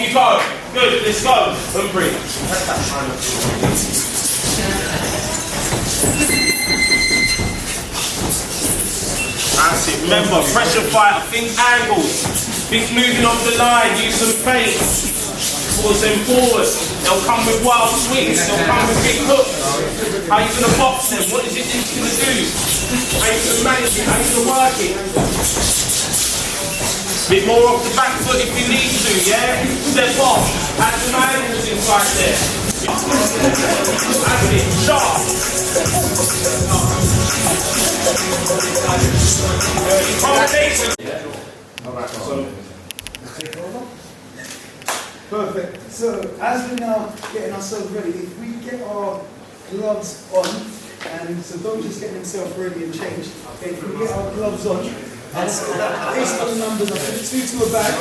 you go. Good, let's go. And breathe. That's it. Remember, pressure fighter, think angles. Think moving off the line, use some feints. Force them forward. They'll come with wild swings, they'll come with big hooks. How are you going to box them? What is it that you're going to do? How are you going to manage it? How are you going to work it? Bit more off the back foot if you need to, yeah? Step off. Add some angles inside there. That's it. Sharp. Combination. Alright, so take over. Perfect. So as we're now getting ourselves ready, if we get our gloves on, and so don't just get himself ready and change. Okay, if we get our gloves on, and based on the numbers, I put 2 to a bag.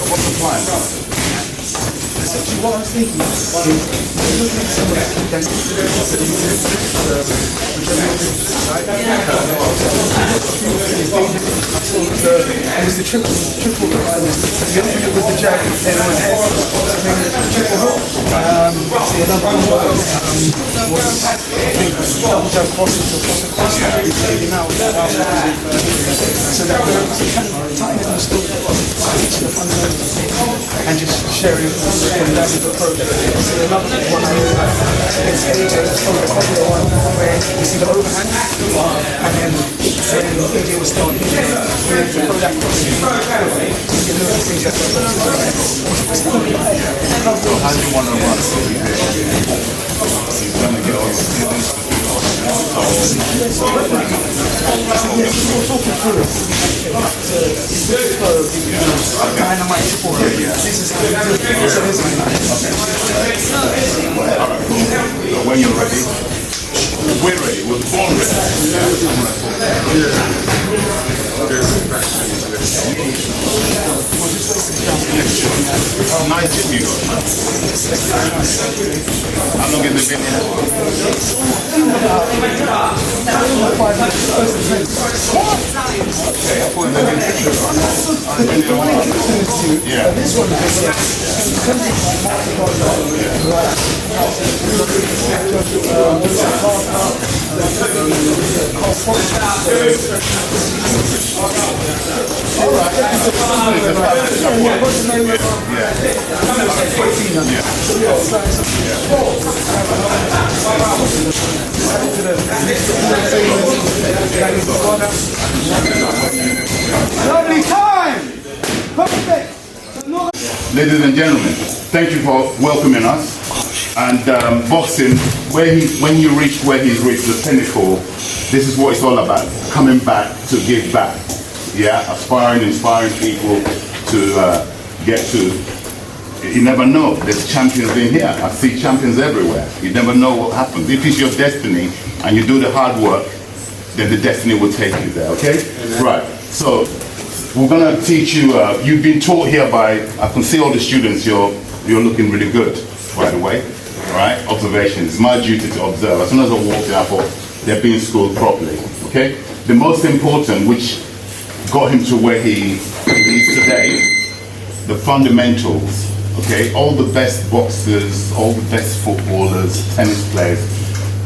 What's the plan? What I was thinking was looking at some of it was the triple with the jacket and the head, triple hook. See another one was double jump crosses or taking out so that we're kind of tightening the still teaching the fundamentals and just sharing that's the approach. See another one against AJ, from the popular one where you see the overhand and then when AJ was starting we had to throw that cross in. How do you want to run? He's going to get all when you're ready, we're ready, we're born ready. Nice gym you got. How long has it been here? Okay, I thought it been yeah. This one lovely time! Perfect! Ladies and gentlemen, thank you for welcoming us. And boxing, when you reach where he's reached, the pinnacle, this is what it's all about. Coming back to give back. Yeah, inspiring people to get to. You never know. There's champions in here. I see champions everywhere. You never know what happens. If it's your destiny and you do the hard work, then the destiny will take you there. Okay? Right. So we're gonna teach you. You've been taught here by. I can see all the students. You're looking really good, by the way. Right? Observation. It's my duty to observe. As soon as I walked in, I thought they're being schooled properly. Okay? The most important, which got him to where he is today, the fundamentals. Okay, all the best boxers, all the best footballers, tennis players,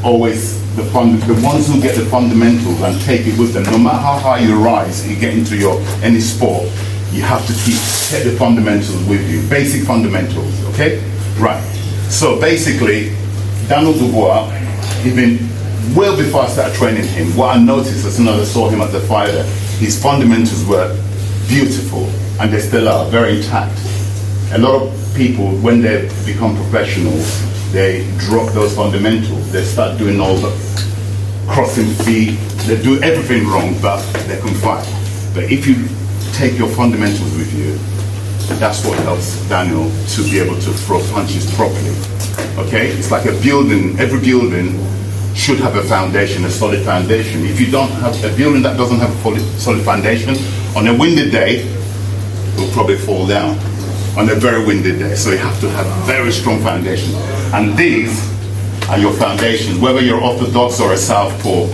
always the ones who get the fundamentals and take it with them. No matter how high you rise, you get into any sport, you have to take the fundamentals with you, basic fundamentals. Okay, right. So basically, Daniel Dubois, even well before I started training him, what I noticed as soon as I saw him as a fighter, his fundamentals were beautiful, and they still are very intact. A lot of people, when they become professionals, they drop those fundamentals. They start doing all the crossing feet. They do everything wrong, but they can fight. But if you take your fundamentals with you, that's what helps Daniel to be able to throw punches properly. Okay? It's like a building. Every building should have a foundation, a solid foundation. If you don't have a building that doesn't have a solid foundation, on a windy day, it will probably fall down. On a very windy day. So you have to have a very strong foundation. And these are your foundations. Whether you're orthodox or a southpaw,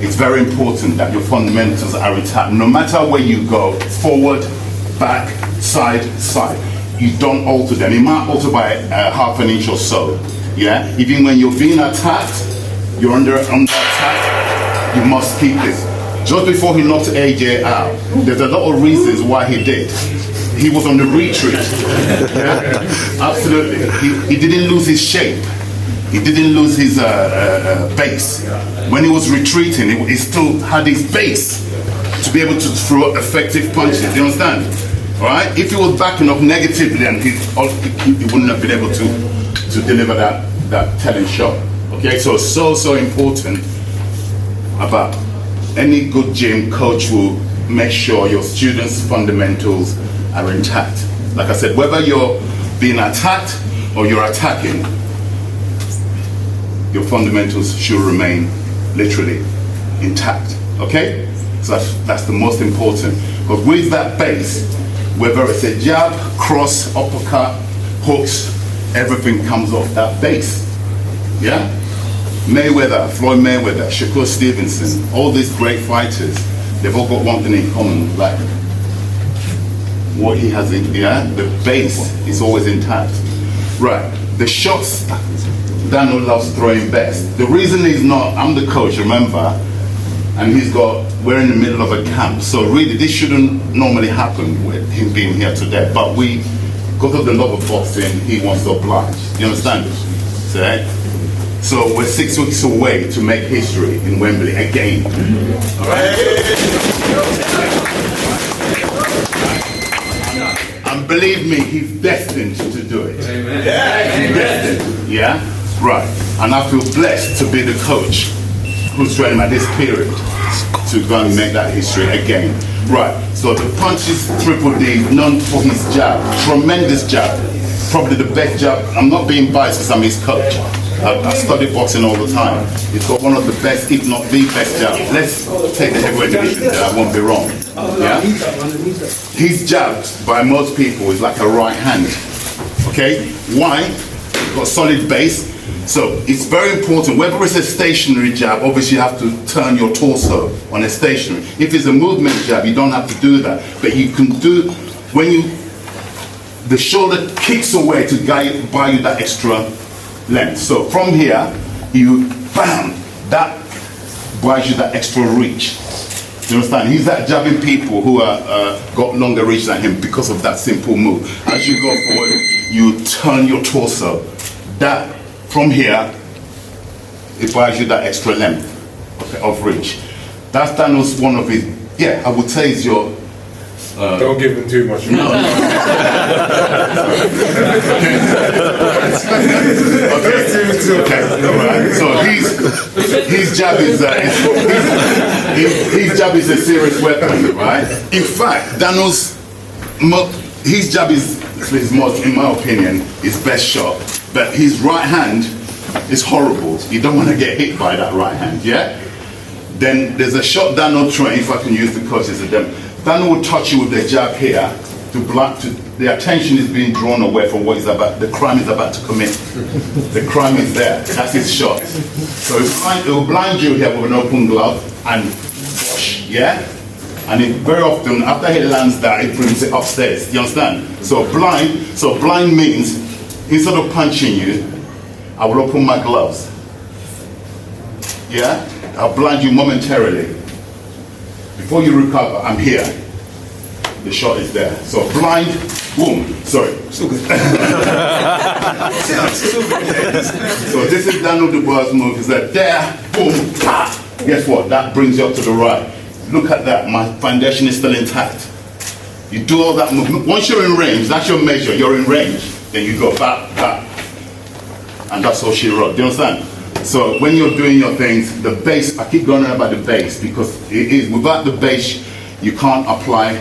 it's very important that your fundamentals are intact. No matter where you go, forward, back, side, you don't alter them. You might alter by half an inch or so. Yeah? Even when you're being attacked, you're under attack, you must keep this. Just before he knocked AJ out, there's a lot of reasons why he did. He was on the retreat. Yeah? Absolutely. He didn't lose his shape. He didn't lose his base. When he was retreating, he still had his base to be able to throw effective punches. You understand? All right? If he was backing up negatively, and he wouldn't have been able to deliver that telling shot. Okay? So important about any good gym coach will make sure your students' fundamentals are intact. Like I said, whether you're being attacked or you're attacking, your fundamentals should remain literally intact. Okay? So that's the most important. But with that base, whether it's a jab, cross, uppercut, hooks, everything comes off that base. Yeah? Mayweather, Floyd Mayweather, Shakur Stevenson, all these great fighters, they've all got one thing in common, like what he has in, yeah? The base is always intact. Right, the shots Daniel loves throwing best. The reason he's not, I'm the coach, remember, and we're in the middle of a camp, so really this shouldn't normally happen with him being here today, but because of the love of boxing, he wants to oblige. You understand? See? So we're 6 weeks away to make history in Wembley again. All right? And believe me, he's destined to do it. Amen. He's destined. Yeah? Right. And I feel blessed to be the coach who's training at this period to go and make that history again. Right. So the punch is Triple D, known for his jab. Tremendous jab. Probably the best jab. I'm not being biased because I'm his coach. I study boxing all the time. He's got one of the best, if not the best jab. Let's take the heavyweight division there, I won't be wrong. Yeah? His jab, by most people, is like a right hand. Okay? Why? He's got solid base. So it's very important, whether it's a stationary jab, obviously you have to turn your torso on a stationary. If it's a movement jab, you don't have to do that. But you can do, the shoulder kicks away to buy you that extra length. So from here, you bam, that buys you that extra reach. You understand? He's that jabbing people who are got longer reach than him because of that simple move. As you go forward, you turn your torso. That from here, it buys you that extra length of reach. That's Daniel's one of his. Yeah, I would say is your. Don't give him too much. No. Okay. Right. So his jab is a serious weapon, right? In fact, his jab is his most, in my opinion, his best shot. But his right hand is horrible. You don't want to get hit by that right hand, yeah? Then there's a shot Daniel trained, if I can use the coaches of them. Daniel will touch you with the jab here the attention is being drawn away from what is the crime is about to commit. The crime is there. That's his shot. So it will blind you here with an open glove and wash, yeah? And it very often, after he lands that, it brings it upstairs. You understand? So blind means, instead of punching you, I will open my gloves. Yeah? I'll blind you momentarily. Before you recover, I'm here. The shot is there. So blind, boom. Sorry. So good. So this is Daniel Dubois' move. Is that there, boom, pa. Guess what? That brings you up to the right. Look at that. My foundation is still intact. You do all that movement. Once you're in range, that's your measure. You're in range. Then you go back, back. And that's all she wrote. Do you understand? So when you're doing your things, the base, I keep going on about the base because it is, without the base, you can't apply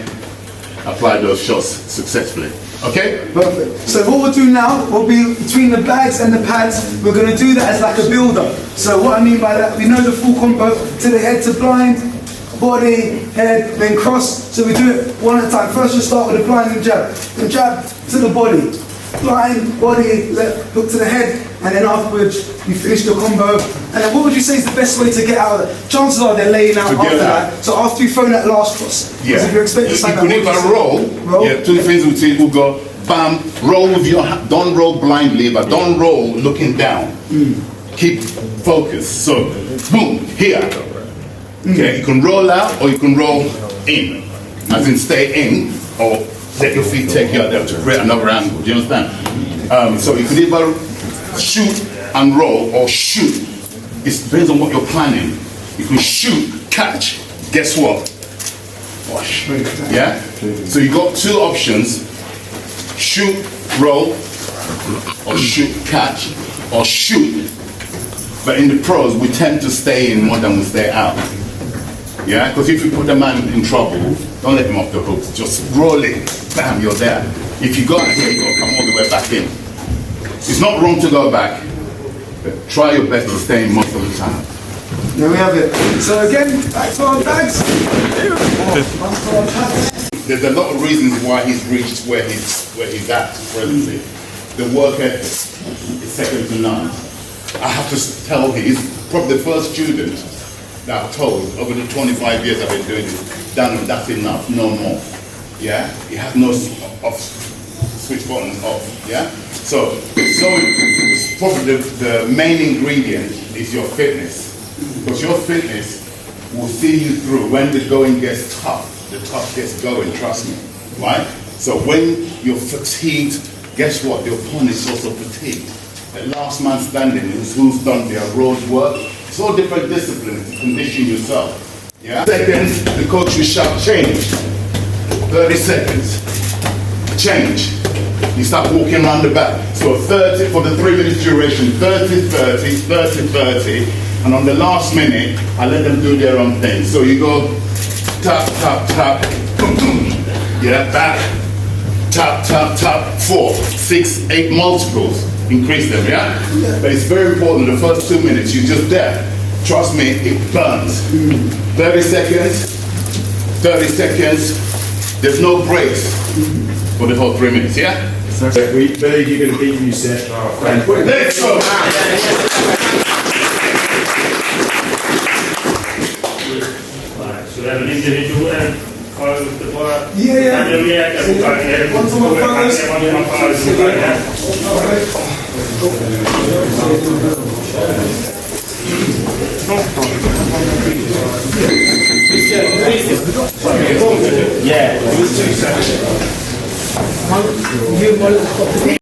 those shots successfully. Okay? Perfect. So what we'll do now will be between the bags and the pads, we're going to do that as like a build-up. So what I mean by that, we know the full combo to the head to blind, body, head, then cross. So we do it one at a time. First we'll start with the blind and jab. Then jab to the body. Blind, body, left, hook to the head, and then afterwards you finish the combo. And then what would you say is the best way to get out of it? Chances are they're laying out after that. So after you throw that last cross. Yeah. If you're expecting something if I roll, yeah, two things we say, we'll go, bam, roll with your hand, don't roll blindly, but don't roll looking down. Keep focus. So, boom, here. Okay, you can roll out or you can roll in. As in stay in, or let your feet take you out there to create another angle. Do you understand? So you can either shoot and roll or shoot. It depends on what you're planning. You can shoot, catch. Guess what? Wash. Yeah? So you got two options. Shoot, roll, or shoot, catch, or shoot. But in the pros, we tend to stay in more than we stay out. Yeah? Because if you put the man in trouble, don't let him off the hook. Just roll it. Bam, you're there. If you go out here, you've got to come all the way back in. It's not wrong to go back, but try your best to stay in most of the time. There we have it. So again, back to our bags. There's a lot of reasons why he's reached where he's at presently. The work ethic is second to none. I have to tell you, he's probably the first student that I've told over the 25 years I've been doing this, Dan, that's enough, no more. Yeah? He has no off, switch buttons off. Yeah? So probably the main ingredient is your fitness. Because your fitness will see you through. When the going gets tough, the tough gets going, trust me. Right? So when you're fatigued, guess what? The opponent is also fatigued. The last man standing is who's done their road work. It's all different disciplines to condition yourself. Yeah? Seconds, the coach will shout, change. 30 seconds. Change. You start walking around the back. So 30 for the 3 minutes duration, 30, 30, 30, 30. And on the last minute, I let them do their own thing. So you go tap, tap, tap, boom, boom. Yeah, back, tap, tap, tap, 4, 6, 8 multiples. Increase them, yeah? But it's very important, the first 2 minutes, you're just there. Trust me, it burns. 30 seconds, 30 seconds. There's no breaks for the whole 3 minutes, yeah? We believe you're going to beat you, Seth. Let's go! So we have an individual and call with the bar. Yeah. And then we have a One to one fellas. Yeah, it was 2 seconds.